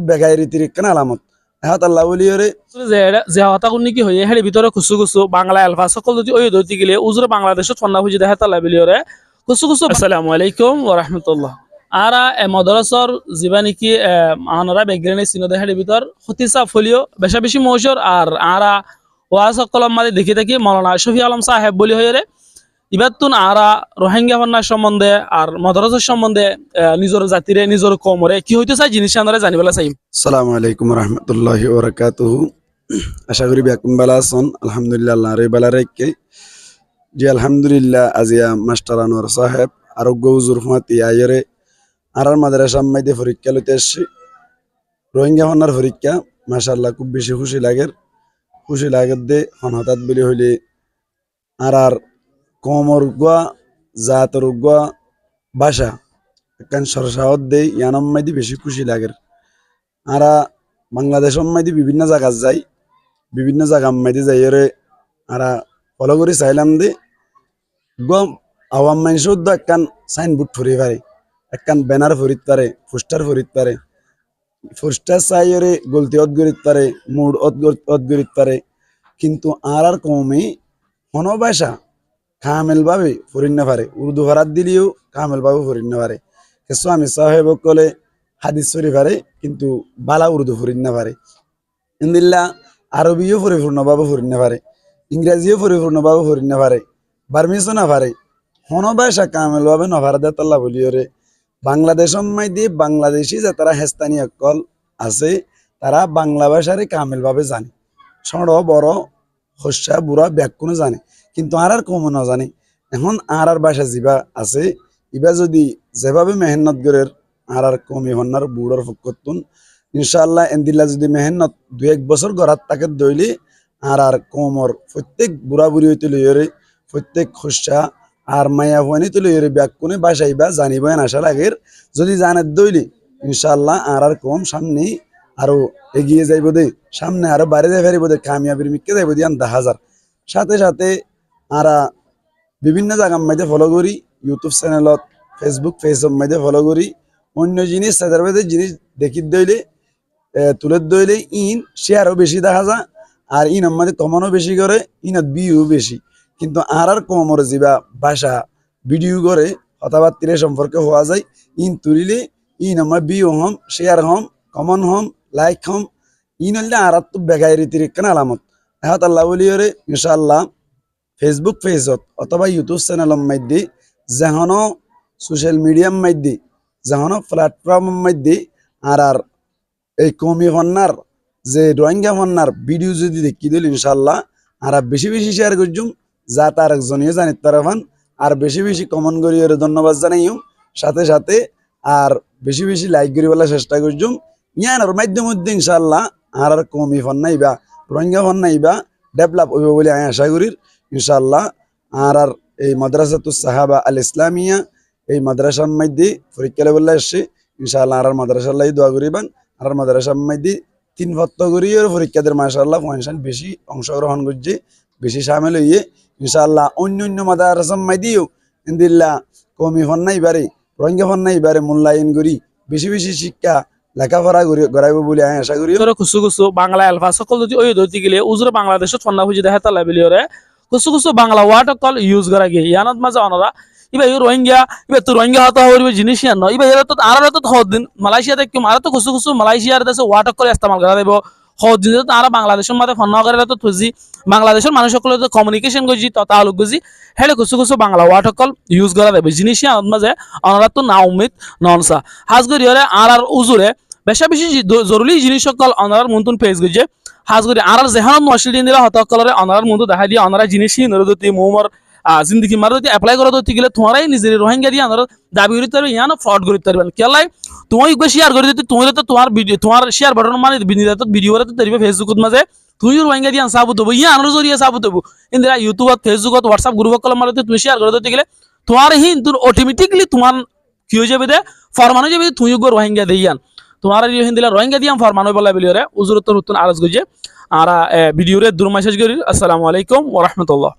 বেগাইরিতির কেন আলামত এহাত আল্লাহ বলিয়রে যে হতা কোন কি হয়ে হেড়ি ভিতরে খুসু খুসু বাংলা আলফা সকল যদি ওই ধরতে গেলে উজুরে বাংলাদেশত ফন্না বুঝি দেখা তাল্লা বিলিয়রে খুসু খুসু। আসসালামু আলাইকুম ওয়া রাহমাতুল্লাহ। আরা মদরসর যিবা নাকি আনারা বেগ্রেনে সিনদে হেড়ি ভিতর হতিসা ফলিও বেশা বেশি মৌসর আর আরা ওয়াজ সকলম মাঝে দেখি থাকি মাওলানা শফি আলম সাহেব বলি হয়ে ইবাতুন আরা রোহিঙ্গা হন্যার সম্বন্ধে আর মদরসের সম্বন্ধে নিজের জাতিরে নিজের কমরে কি হইতে চাই জিনিস আমরা জানিবেলা চাই। আসসালামু আলাইকুম রহমতুল্লাহি ওয়া বারাকাতুহু। আশা করি বেকুম বালা আছেন। আলহামদুলিল্লাহ আল্লাহ রে বালা রেখে জি আলহামদুলিল্লাহ আজিয়া মাস্টার আনোয়ার সাহেব আরোগ্য হুজুর ফাতি আয়রে আরার মাদ্রাসা মাইদে পরীক্ষা লইতে আসছি। রোহিঙ্গা হন্যার পরীক্ষা মাশাআল্লাহ খুব বেশি খুশি লাগে দে হঠাৎ বলি হইলে আর কমর গুয়া জাতর গুয়া ভাষা একখান সরসাহত দেই ইয়ানম মাইদি বেশি খুশি লাগে। আরা বাংলাদেশ মাইদি বিভিন্ন জায়গা যাই, বিভিন্ন জায়গা মাইদি যাইরে আরা ফলো করে চাইলাম দে গম আওয়াম মানুষ একখান সাইনবোর্ড ফুরি পারে, একখান ব্যানার ফুরিত পারে, পোস্টার ফুরিত পারে, পোস্টার চাইরে গলতি অত গরিত পারে, মুড অত গরিত পারে, কিন্তু আর কমে হন ভাষা কামেল ভাবে ফুরিন না পারে। উর্দু ভাড়াত দিলেও কামেল ভাবে ফুরিন না পারে। কিছু আমি সাহেব কলে হাদিস ফুরি পারে কিন্তু বালা উর্দু ফুরিন না পারে। ইন্দিল্লা আরবিও পরিপূর্ণভাবে ফুরিন না পারে, ইংরেজিও পরিপূর্ণভাবে ফুরিন না পারে, বার্মিসও না পারে। হন ভাষা কামেল ভাবে নভারা দেতাল্লা বলিওরে বাংলাদেশ দিয়ে বাংলাদেশি যে তারা হেস্তানি অকল আছে তারা বাংলা ভাষারে কামেল ভাবে জানে, ছোট বড় হস্যা বুড়া ব্যাকুণ জানে, কিন্তু আর কমও না জানে। এখন আর ভাষা যিবা আছে ইবা যদি যেভাবে মেহনত করে আর কমি হন্নার বুড়োর ফকতুন ইনশাআল্লাহ এন্দিল্লা যদি মেহনত 2-1 বছর গড়াত তাকে দইলে আর কমর প্রত্যেক বুড়া বুড়ি হইতে লইরে প্রত্যেক হস্যা আর মায়া হইনি তো লইরে ব্যাকুণে ভাষাইবা জানিবা আসার আগের যদি জানে দইলে ইনশাআল্লাহ আর কম সামনে আরো এগিয়ে যাইব দে, সামনে আরো বাড়ি যাই পারিব দে, কামিয়াবির মিক্কে যাইব দিয়ে 10,000। সাথে সাথে আরা বিভিন্ন জায়গার মধ্যে ফলো করি, ইউটিউব চ্যানেলত ফেসবুক পেজের মধ্যে ফলো করি। অন্য জিনিস তাদের মধ্যে জিনিস দেখি দইলে তুলে দইলে ইন শেয়ারও বেশি দেখা যায় আর ইন আমাদের কমানো বেশি করে, ইনত বিও বেশি। কিন্তু আর কমর যা ভাষা ভিডিও করে কথাবার্তা সম্পর্কে হওয়া যায় ইন তুলিলে ইন আমার বিও হম, শেয়ার হম, কমন হম, লাইক হম, ইন হলে আর তো বেগাইরিতির কেন আলামত এহাত আল্লাহ বলিওরে ইনশাআল্লাহ ফেসবুক পেজত অথবা ইউটিউব চ্যানেলের মধ্যে যেহনো সোশ্যাল মিডিয়ার মধ্যে যেহনো প্ল্যাটফর্মের মধ্যে আর এই কমি হন্নার যে রোহিঙ্গা হন্নার ভিডিও যদি দেখি দিল ইনশাআল্লাহ আর বেশি বেশি শেয়ার করছুম যা তার একজনীয় জানিত তারাফান আর বেশি বেশি কমন করি ধন্যবাদ জানাইম। সাথে সাথে আর বেশি বেশি লাইক করি বলার চেষ্টা করছুম। ইয়ানোর মাধ্যমে ইনশাআল্লাহ আর কমি হন্না ইবা রোহিঙ্গা হন্না ইবা ডেভেলপ হইব বলে আমি আশা করি ইনশাআল্লাহ। আর এই মাদ্রাসাতুস সাহাবা আল ইসলামিয়া এই মাদ্রাসার মধ্যে পরীক্ষা বলে আসছে ইনশাআল্লাহ। আর মাদ্রাসার লাই দোয়া করিবান। আর মাদ্রাসার মধ্যে 3 ভত্ত করি পরীক্ষাদের মাশাআল্লাহ ফাংশন বেশি অংশগ্রহণ করছে, বেশি সামিল হইয়ে ইনশাআল্লাহ। অন্য মাদ্রাসার মধ্যেও ইনদিল্লাহ কমি হন্নাই বারে রোহিঙ্গা হন্নাই বারে মূল্যায়ন করি বেশি বেশি শিক্ষা লেখাপড়া গড়াইব বলে আমি আশা করি। খুসু খুসু বাংলা আলফা সকল যদি ওই ধরতে গেলে উজুরে বাংলাদেশত ফন্না বুঝি দেখা তাল্লা বিলিয়রে খুসু খুসু বাংলা ওয়ার্ড কল ইউজ করা গিয়ে ইয়ানত মাঝে অনরা ইবা রোহিঙ্গা ইবা তো রোহিঙ্গা হতা হইবে জিনিস ইয়ান ইবা এরা তো আর তো হদিন মালয়েশিয়াতে কি মারা তো খুসু খুসু মালয়েশিয়ার দেশে ওয়ার্ড করে ইস্তেমাল করা দেব হদিন তো আর বাংলাদেশের মাঝে ফন্না করে তো তুজি বাংলাদেশের মানুষ সকলে তো কমিউনিকেশন গজি তথা আলোক গজি হেলে খুসু খুসু বাংলা ওয়ার্ড কল ইউজ করা দেবে জিনিস ইয়ান মাঝে অনরা তো না উম্মিদ ননসা হাজ করি আর উজুরে বেশা বেশি জরুরি জিনিস সকল অনার মন্তুন পেজ গজে হাজ করি আর যেহান মশলি দিন দিলা হতকলরে অনার মন্তু দেখা দিয়ে অনারা জিনিসই নরদতি মোমর জিন্দগি মারদতি অ্যাপ্লাই করা দতি গেলে তোমারাই নিজের রোহিঙ্গা দিয়ে অনার দাবি করিতে পারবে ইয়ানো ফ্রড করিতে পারবেন কেলাই তুমি শেয়ার করে দিতে তুমি তো তোমার ভিডিও তোমার শেয়ার বাটন মানে ভিডিও তো তরিবে ফেসবুকত মাঝে তুই রোহিঙ্গা দিয়ে সাবুত হবো ইয়া আনার জরিয়ে সাবুত হবো ইন্দিরা ইউটিউবত ফেসবুকত হোয়াটসঅ্যাপ গ্রুপ কল মারতে তুমি শেয়ার করে দিতে গেলে তোমার হি অটোমেটিকলি তোমার কি হয়ে যাবে দে ফরমান হয়ে যাবে তুই রোহিঙ্গা দিয়ে তোমার হিন্দিলা রোহিঙ্গা দিয়াম ফরমান বলা বিলিয়রে উজুরত নতুন আরজ গজে আর ভিডিওরে দূর মেসেজ করি। আসসালামু আলাইকুম ওয়া রাহমাতুল্লাহ।